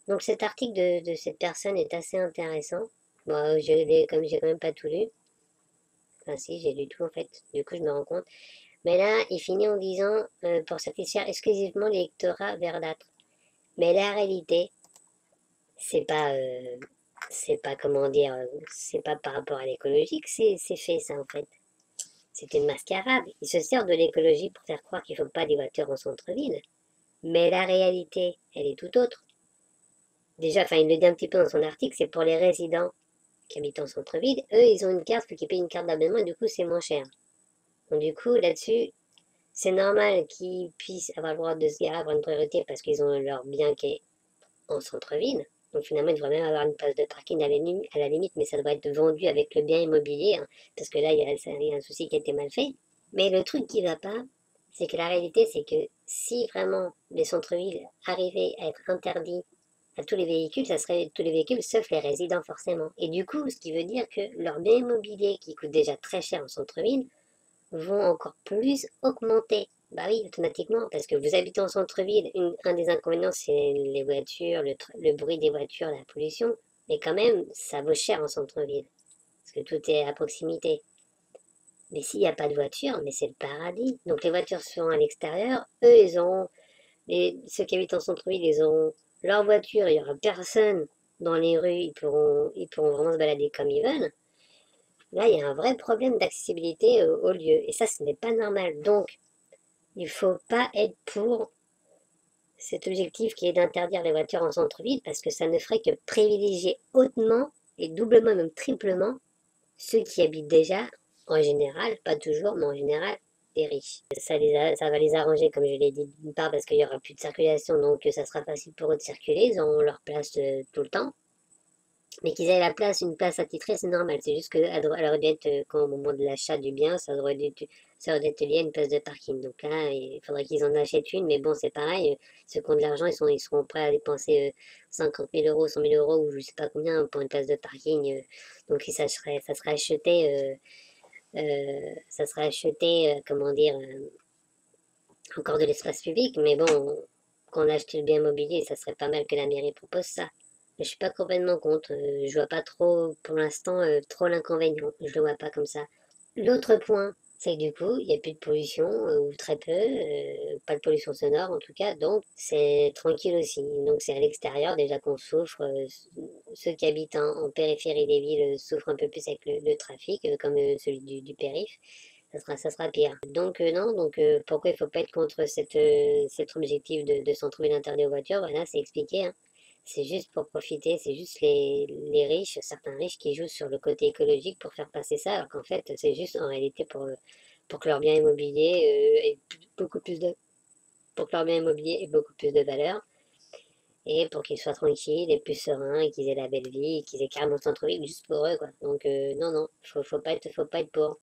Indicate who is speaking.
Speaker 1: Donc cet article de cette personne est assez intéressant. Bon, comme j'ai quand même pas tout lu, enfin si, j'ai lu tout en fait, du coup je me rends compte. Mais là, il finit en disant pour satisfaire exclusivement l'électorat verdâtre. Mais la réalité, c'est pas, c'est pas comment dire, c'est pas par rapport à l'écologie que c'est fait ça en fait. C'est une mascarade. Ils se servent de l'écologie pour faire croire qu'il ne faut pas des voitures en centre-ville. Mais la réalité, elle est tout autre. Déjà, enfin, il le dit un petit peu dans son article, c'est pour les résidents qui habitent en centre-ville. Eux, ils ont une carte, faut qu'ils payent une carte d'abonnement, et du coup, c'est moins cher. Donc, du coup, là-dessus, c'est normal qu'ils puissent avoir le droit de se garer, avoir une priorité parce qu'ils ont leur bien qui est en centre-ville. Donc, finalement, ils devraient même avoir une place de parking à la limite, mais ça devrait être vendu avec le bien immobilier, hein, parce que là, il y a un souci qui a été mal fait. Mais le truc qui va pas, c'est que la réalité, c'est que si vraiment les centres-villes arrivaient à être interdits à tous les véhicules, ça serait tous les véhicules sauf les résidents forcément. Et du coup, ce qui veut dire que leurs biens immobiliers qui coûtent déjà très cher en centre-ville vont encore plus augmenter. Bah oui, automatiquement, parce que vous habitez en centre-ville, un des inconvénients c'est les voitures, le bruit des voitures, la pollution, mais quand même, ça vaut cher en centre-ville, parce que tout est à proximité. Mais s'il n'y a pas de voiture, mais c'est le paradis. Donc les voitures seront à l'extérieur, eux ils auront ceux qui habitent en centre-ville, ils auront leur voiture, il n'y aura personne dans les rues, ils pourront vraiment se balader comme ils veulent. Là, il y a un vrai problème d'accessibilité au lieu. Et ça, ce n'est pas normal. Donc, il ne faut pas être pour cet objectif qui est d'interdire les voitures en centre-ville parce que ça ne ferait que privilégier hautement et doublement, même triplement, ceux qui habitent déjà, en général, pas toujours, mais en général, les riches. Ça va les arranger, comme je l'ai dit, d'une part parce qu'il n'y aura plus de circulation, donc ça sera facile pour eux de circuler, ils auront leur place tout le temps. Mais qu'ils aient une place attitrée, c'est normal. C'est juste qu'elle aurait dû être, quand au moment de l'achat du bien, ça aurait dû être lié à une place de parking. Donc là, il faudrait qu'ils en achètent une, mais bon, c'est pareil. Ceux qui ont de l'argent, ils seront prêts à dépenser 50 000 euros, 100 000 euros, ou je sais pas combien pour une place de parking. Donc ça serait acheté, comment dire, encore de l'espace public. Mais bon, quand on achète le bien immobilier, ça serait pas mal que la mairie propose ça. Mais je suis pas complètement contre. Je vois pas trop, pour l'instant, trop l'inconvénient. Je le vois pas comme ça. L'autre point, c'est que du coup, il n'y a plus de pollution, ou très peu, pas de pollution sonore en tout cas, donc c'est tranquille aussi. Donc c'est à l'extérieur déjà qu'on souffre. Ceux qui habitent en périphérie des villes souffrent un peu plus avec le trafic, comme celui du périph'. Ça sera pire. Donc non, donc pourquoi il ne faut pas être contre cet objectif de s'en trouver l'interdit aux voitures? Voilà, c'est expliqué, hein. C'est juste pour profiter, c'est juste les riches, certains riches qui jouent sur le côté écologique pour faire passer ça, alors qu'en fait, c'est juste en réalité pour que leur bien immobilier beaucoup plus de, pour que leur bien immobilier ait beaucoup plus de valeur et pour qu'ils soient tranquilles et plus sereins et qu'ils aient la belle vie et qu'ils aient carrément le centre-ville juste pour eux, quoi. Donc non, non, faut pas être pour.